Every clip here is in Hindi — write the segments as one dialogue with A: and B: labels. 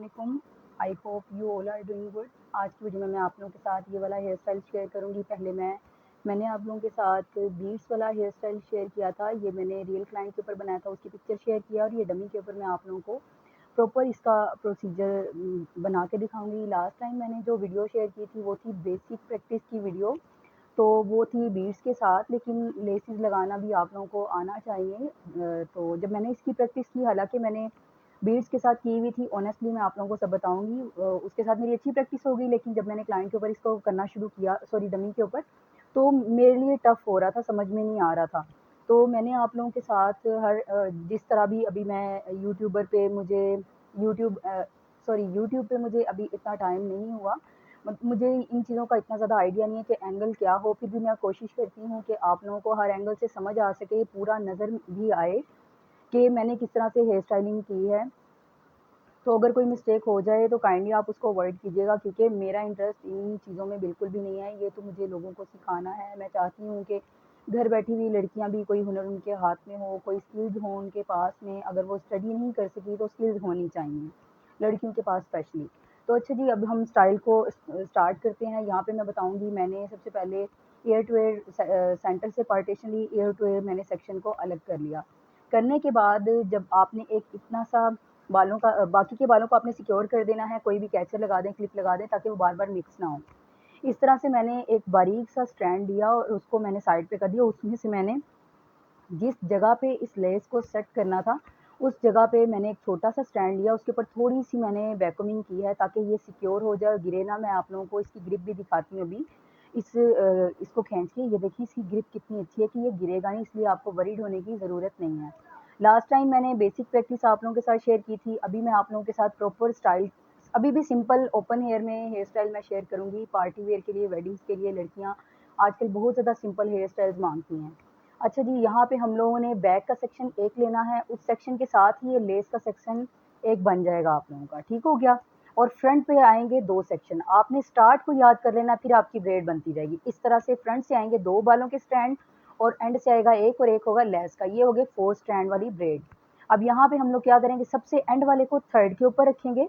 A: वालेकुम। I hope you all are doing good. आज की वीडियो में मैं आप लोगों के साथ ये वाला हेयर स्टाइल शेयर करूँगी। पहले मैंने आप लोगों के साथ बीड्स वाला हेयर स्टाइल शेयर किया था। ये मैंने रियल क्लाइंट के ऊपर बनाया था, उसकी पिक्चर शेयर किया, और ये डमी के ऊपर मैं आप लोगों को प्रॉपर इसका प्रोसीजर बना के दिखाऊँगी। लास्ट टाइम मैंने जो वीडियो शेयर की थी वो थी बेसिक प्रैक्टिस की वीडियो, तो वो थी बीड्स के साथ, लेकिन लेसेस लगाना भी आप लोगों को आना चाहिए। तो जब मैंने इसकी प्रैक्टिस की, हालाँकि मैंने बीड्स के साथ की हुई थी, ऑनेस्टली मैं आप लोगों को सब बताऊँगी। उसके साथ मेरी अच्छी प्रैक्टिस हो गई, लेकिन जब मैंने क्लाइंट के ऊपर इसको करना शुरू किया, सॉरी डमी के ऊपर, तो मेरे लिए टफ़ हो रहा था, समझ में नहीं आ रहा था। तो मैंने आप लोगों के साथ जिस तरह भी अभी मैं यूट्यूबर पे मुझे यूट्यूब पे मुझे अभी इतना टाइम नहीं हुआ, मुझे इन चीज़ों का इतना ज़्यादा आइडिया नहीं है कि एंगल क्या हो, फिर भी मैं कोशिश करती हूँ कि आप लोगों को हर एंगल से समझ आ सके, पूरा नज़र भी आए कि मैंने किस तरह से हेयर स्टाइलिंग की है। तो अगर कोई मिस्टेक हो जाए तो काइंडली आप उसको अवॉइड कीजिएगा, क्योंकि मेरा इंटरेस्ट इन चीज़ों में बिल्कुल भी नहीं है। ये तो मुझे लोगों को सिखाना है। मैं चाहती हूँ कि घर बैठी हुई लड़कियाँ भी कोई हुनर उनके हाथ में हो, कोई स्किल्स हो उनके पास में। अगर वो स्टडी नहीं कर सकी तो स्किल्स होनी चाहिए, लड़कियों के पास स्पेशली। तो अच्छा जी, अब हम स्टाइल को स्टार्ट करते हैं। यहाँ पे मैं बताऊँगी, मैंने सबसे पहले एयर टू एयर सेंटर से पार्टीशन ली, एयर टू एयर मैंने सेक्शन को अलग कर लिया। करने के बाद जब आपने एक इतना सा बालों का बाकी के बालों को आपने सिक्योर कर देना है, कोई भी कैचर लगा दें, क्लिप लगा दें, ताकि वो बार-बार मिक्स ना हो। इस तरह से मैंने एक बारीक सा स्ट्रैंड लिया और उसको मैंने साइड पे कर दिया। उसमें से मैंने जिस जगह पे इस लेस को सेट करना था, उस जगह पे मैंने एक छोटा-सा स्टैंड लिया, उसके ऊपर थोड़ी-सी मैंने वैक्यूमिंग की है, ताकि ये सिक्योर हो जाए और गिरे ना। मैं आप लोगों को इसकी ग्रिप भी दिखाती हूँ अभी। इसको खींच के ये देखिए इसकी ग्रिप कितनी अच्छी है कि ये गिरेगा नहीं, इसलिए आपको वरीड होने की ज़रूरत नहीं है। लास्ट टाइम मैंने बेसिक प्रैक्टिस आप लोगों के साथ शेयर की थी, अभी मैं आप लोगों के साथ प्रॉपर स्टाइल, अभी भी सिंपल ओपन हेयर में हेयर स्टाइल मैं शेयर करूँगी। पार्टी वेयर के लिए, वेडिंग्स के लिए लड़कियाँ आजकल बहुत ज़्यादा सिंपल हेयर स्टाइल्स माँगती हैं। अच्छा जी, यहाँ पे हम लोगों ने बैक का सेक्शन एक लेना है, उस सेक्शन के साथ ही ये लेस का सेक्शन एक बन जाएगा आप लोगों का, ठीक हो गया? और फ्रंट पे आएँगे 2 सेक्शन, आपने स्टार्ट को याद कर लेना, फिर आपकी ब्रेड बनती जाएगी। इस तरह से फ्रंट से आएँगे 2 बालों के स्ट्रैंड, और एंड से आएगा 1 और 1 होगा लेस का, ये हो गए 4 स्ट्रैंड वाली ब्रेड। अब यहाँ पे हम लोग क्या करेंगे, सबसे एंड वाले को थर्ड के ऊपर रखेंगे,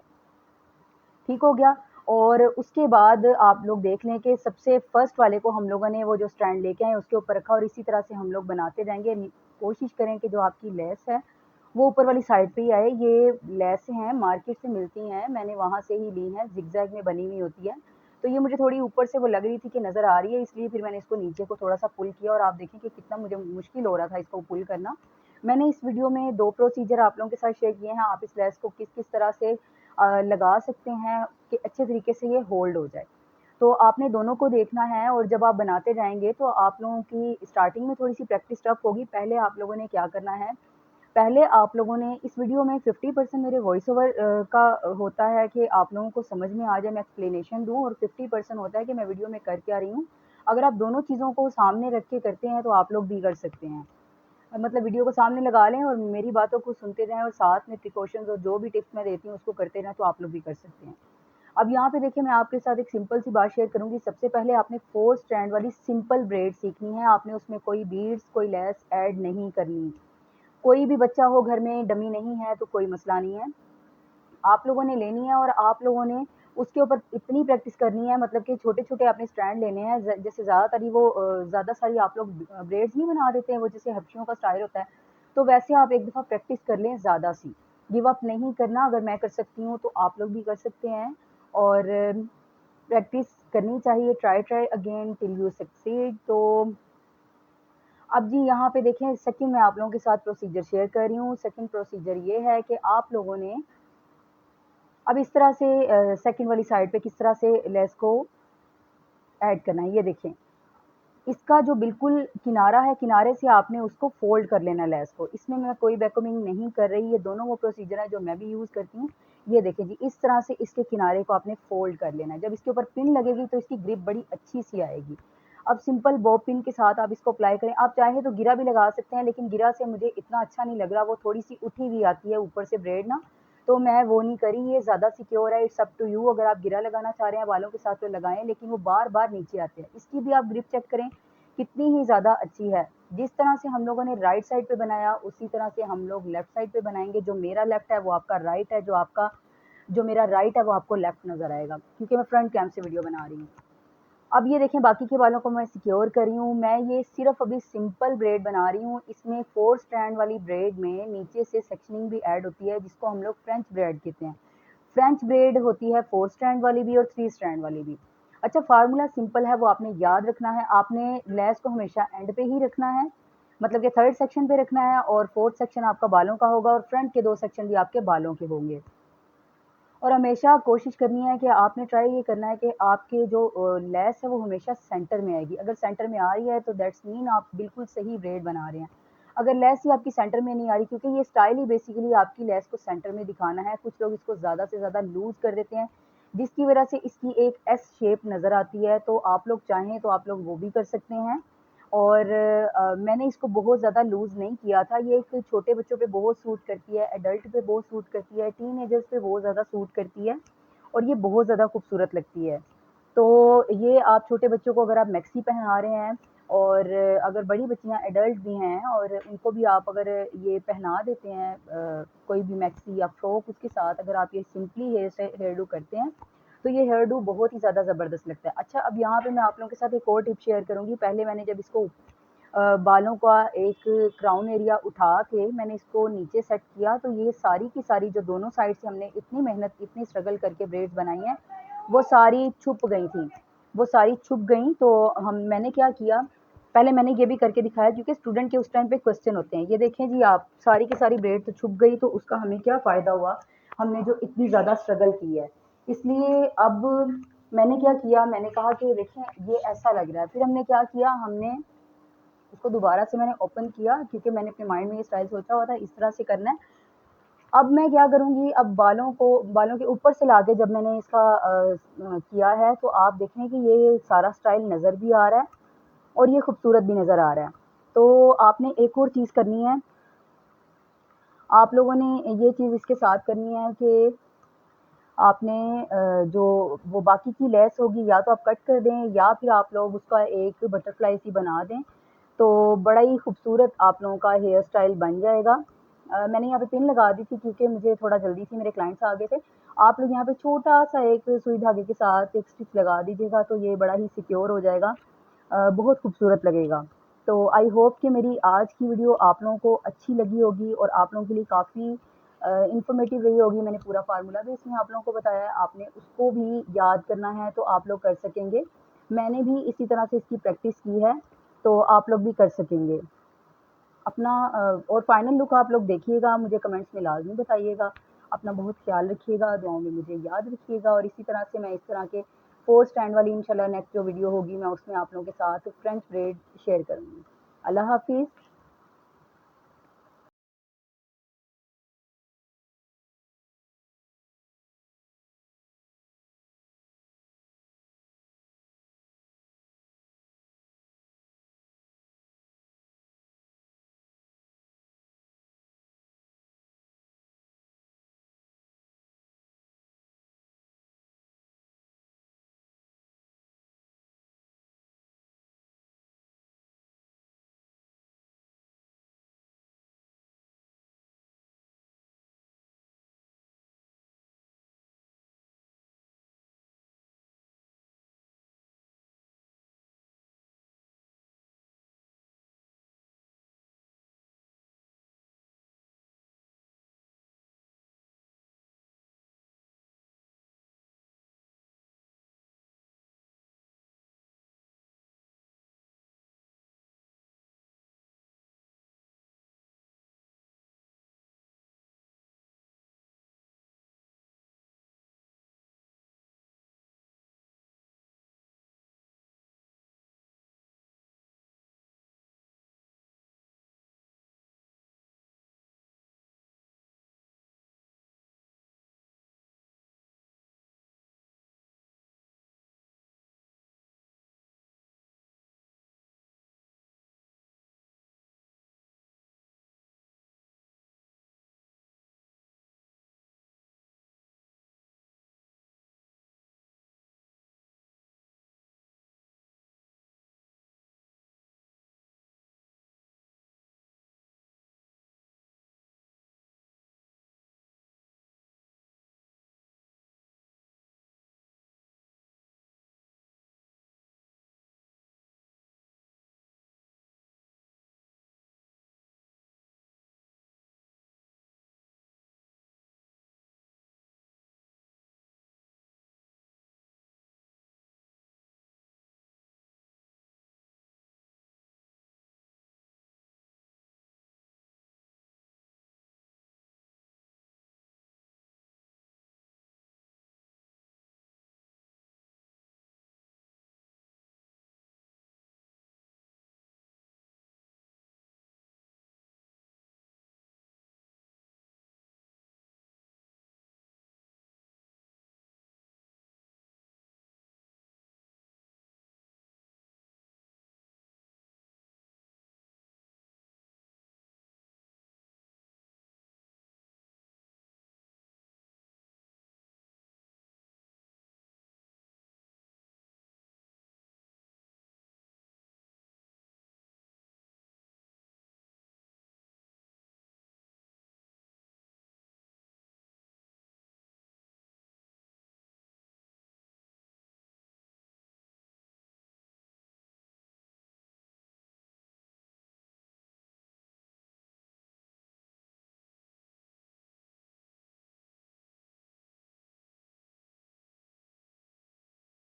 A: ठीक हो गया? और उसके बाद आप लोग देख लें कि सबसे फर्स्ट वाले को हम लोगों ने वो जो स्ट्रैंड लेके आए उसके ऊपर रखा, और इसी तरह से हम लोग बनाते जाएँगे। कोशिश करें कि जो आपकी लेस है, वो ऊपर वाली साइड पे ही आए। ये लेसें हैं, मार्केट से मिलती हैं, मैंने वहाँ से ही ली हैं, ज़िगज़ैग में बनी हुई होती है। तो ये मुझे थोड़ी ऊपर से वो लग रही थी कि नज़र आ रही है, इसलिए फिर मैंने इसको नीचे को थोड़ा-सा पुल किया, और आप देखें कि कितना मुझे मुश्किल हो रहा था इसको पुल करना। मैंने इस वीडियो में 2 प्रोसीजर आप लोगों के साथ शेयर किए हैं, आप इस लेस को किस-किस तरह से लगा सकते हैं कि अच्छे तरीके से ये होल्ड हो जाए। तो आपने दोनों को देखना है, और जब आप बनाते जाएँगे तो आप लोगों की स्टार्टिंग में थोड़ी-सी प्रैक्टिस टफ होगी। पहले आप लोगों ने क्या करना है, पहले आप लोगों ने इस वीडियो में 50% मेरे वॉइस ओवर का होता है कि आप लोगों को समझ में आ जाए, मैं एक्सप्लेनेशन दूँ, और 50% होता है कि मैं वीडियो में कर क्या रही हूँ। अगर आप दोनों चीज़ों को सामने रख के करते हैं तो आप लोग भी कर सकते हैं। मतलब वीडियो को सामने लगा लें और मेरी बातों को सुनते जाएँ, और साथ में प्रिकॉशंस और जो भी टिप्स मैं देती हूँ उसको करते रहें, तो आप लोग भी कर सकते हैं। अब यहाँ पे देखिए, मैं आपके साथ एक सिंपल सी बात शेयर करूँगी। सबसे पहले आपने 4 स्ट्रैंड वाली सिंपल ब्रेड सीखनी है। आपने उसमें कोई बीड्स, कोई लेस ऐड नहीं करनी। कोई भी बच्चा हो घर में, डमी नहीं है तो कोई मसला नहीं है। आप लोगों ने लेनी है, और आप लोगों ने उसके ऊपर इतनी प्रैक्टिस करनी है, मतलब कि छोटे-छोटे आपने स्ट्रैंड लेने हैं। जैसे ज़्यादातर ही वो ज़्यादा सारी आप लोग ब्रेड्स नहीं बना देते हैं, वो जैसे हबशियों का स्टाइल होता है। तो वैसे आप एक दफ़ा प्रैक्टिस कर लें ज़्यादा सी। गिव अप नहीं करना, अगर मैं कर सकती हूँ तो आप लोग भी कर सकते हैं, और प्रैक्टिस करनी चाहिए। Try try again till you succeed. तो अब जी यहाँ पे देखें, सेकंड मैं आप लोगों के साथ प्रोसीजर शेयर कर रही हूँ। सेकंड प्रोसीजर ये है कि आप लोगों ने अब इस तरह से सेकंड वाली साइड पे किस तरह से लेस को ऐड करना है, ये देखें। इसका जो बिल्कुल किनारा है, किनारे से आपने उसको फ़ोल्ड कर लेना है लेस को। इसमें मैं कोई वैक्यूमिंग नहीं कर रही, ये दोनों वो प्रोसीजर है जो मैं भी यूज़ करती हूँ। ये देखें जी, इस तरह से इसके किनारे को आपने फ़ोल्ड कर लेना है। जब इसके ऊपर पिन लगेगी तो इसकी ग्रिप बड़ी अच्छी-सी आएगी। अब सिंपल बॉब पिन के साथ आप इसको अप्लाई करें। आप चाहें तो गिरा भी लगा सकते हैं, लेकिन गिरा से मुझे इतना अच्छा नहीं लग रहा, वो थोड़ी-सी उठी हुई आती है ऊपर से ब्रेड ना, तो मैं वो नहीं करी। ये ज़्यादा सिक्योर है, इट्स अप टू यू। अगर आप गिरा लगाना चाह रहे हैं बालों के साथ तो लगाएँ, लेकिन वो बार-बार नीचे आते हैं। इसकी भी आप ग्रिप चेक करें, कितनी ही ज़्यादा अच्छी है। जिस तरह से हम लोगों ने राइट साइड पे बनाया, उसी तरह से हम लोग लेफ्ट साइड पे बनाएँगे। जो मेरा लेफ्ट है वो आपका राइट है, जो आपका जो मेरा राइट है वो आपको लेफ्ट नज़र आएगा, क्योंकि मैं फ्रंट कैम से वीडियो बना रही हूँ। अब ये देखें बाकी के बालों को मैं सिक्योर कर रही हूँ। मैं ये सिर्फ अभी सिंपल ब्रेड बना रही हूँ। इसमें 4 स्ट्रैंड वाली ब्रेड में नीचे से सेक्शनिंग भी ऐड होती है, जिसको हम लोग फ्रेंच ब्रेड कहते हैं। फ्रेंच ब्रेड होती है 4 स्ट्रैंड वाली भी और 3 स्ट्रैंड वाली भी। अच्छा, फार्मूला सिंपल है, वो आपने याद रखना है। आपने लेस को हमेशा एंड पे ही रखना है, मतलब कि थर्ड सेक्शन पे रखना है, और फोर्थ सेक्शन आपका बालों का होगा और फ्रंट के 2 सेक्शन भी आपके बालों के होंगे। और हमेशा कोशिश करनी है कि आपने ट्राई ये करना है कि आपके जो लेस है वो हमेशा सेंटर में आएगी। अगर सेंटर में आ रही है तो दैट्स मीन आप बिल्कुल सही ब्रेड बना रहे हैं। अगर लेस ही आपकी सेंटर में नहीं आ रही, क्योंकि ये स्टाइल ही बेसिकली आपकी लेस को सेंटर में दिखाना है, कुछ लोग इसको ज़्यादा से ज़्यादा लूज़ कर देते हैं, जिसकी वजह से इसकी एक एस शेप नज़र आती है। तो आप लोग चाहें तो आप लोग वो भी कर सकते हैं। और मैंने इसको बहुत ज़्यादा लूज़ नहीं किया था। ये एक छोटे बच्चों पे बहुत सूट करती है, एडल्ट पे बहुत सूट करती है, टीनेजर्स पे बहुत ज़्यादा सूट करती है, और ये बहुत ज़्यादा खूबसूरत लगती है। तो ये आप छोटे बच्चों को अगर आप मैक्सी पहना रहे हैं, और अगर बड़ी बच्चियाँ एडल्ट भी हैं और उनको भी आप अगर ये पहना देते हैं कोई भी मैक्सी या फ्रॉक, उसके साथ अगर आप ये सिंपली हेयर डू करते हैं, तो ये हेयर डू बहुत ही ज़्यादा ज़बरदस्त लगता है। अच्छा, अब यहाँ पे मैं आप लोगों के साथ एक और टिप शेयर करूँगी। पहले मैंने जब इसको बालों का एक क्राउन एरिया उठा के मैंने इसको नीचे सेट किया, तो ये सारी की सारी जो दोनों साइड से हमने इतनी मेहनत, इतनी स्ट्रगल करके ब्रेड्स बनाई हैं, वो सारी छुप गई थी। वो सारी छुप गई, तो मैंने क्या किया, पहले मैंने ये भी करके दिखाया, क्योंकि स्टूडेंट के उस टाइम पे क्वेश्चन होते हैं। ये देखें जी आप, सारी की सारी ब्रेड तो छुप गई, तो उसका हमें क्या फ़ायदा हुआ, हमने जो इतनी ज़्यादा स्ट्रगल की है। इसलिए अब मैंने क्या किया, मैंने कहा कि देखें ये ऐसा लग रहा है। फिर हमने क्या किया, हमने इसको दोबारा से मैंने ओपन किया, क्योंकि मैंने अपने माइंड में ये स्टाइल सोचा हुआ था इस तरह से करना है। अब मैं क्या करूँगी, अब बालों के ऊपर से लाके जब मैंने इसका किया है, तो आप देखें कि ये सारा स्टाइल नज़र भी आ रहा है और ये खूबसूरत भी नज़र आ रहा है। तो आपने एक और चीज़ करनी है, आप लोगों ने ये चीज़ इसके साथ करनी है कि आपने जो वो बाकी की लेस होगी, या तो आप कट कर दें या फिर आप लोग उसका एक बटरफ्लाई सी बना दें, तो बड़ा ही खूबसूरत आप लोगों का हेयर स्टाइल बन जाएगा। मैंने यहाँ पे पिन लगा दी थी, क्योंकि मुझे थोड़ा जल्दी थी, मेरे क्लाइंट्स आ गए थे। आप लोग यहाँ पे छोटा-सा एक सुई धागे के साथ एक स्टिच लगा दीजिएगा, तो ये बड़ा ही सिक्योर हो जाएगा, बहुत खूबसूरत लगेगा। तो आई होप कि मेरी आज की वीडियो आप लोगों को अच्छी लगी होगी और आप लोगों के लिए काफ़ी इन्फॉर्मेटिव रही होगी। मैंने पूरा फार्मूला भी इसमें आप लोगों को बताया है, आपने उसको भी याद करना है तो आप लोग कर सकेंगे। मैंने भी इसी तरह से इसकी प्रैक्टिस की है, तो आप लोग भी कर सकेंगे। अपना और फाइनल लुक आप लोग देखिएगा, मुझे कमेंट्स में लाज़मी बताइएगा। अपना बहुत ख़्याल रखिएगा, दुआओं में मुझे याद रखिएगा, और इसी तरह से मैं इस तरह के 4 स्टैंड वाली इंशाल्लाह नेक्स्ट जो वीडियो होगी, मैं उसमें आप लोगों के साथ फ्रेंच ब्रेड शेयर करूँगी। अल्लाह हाफ़िज़।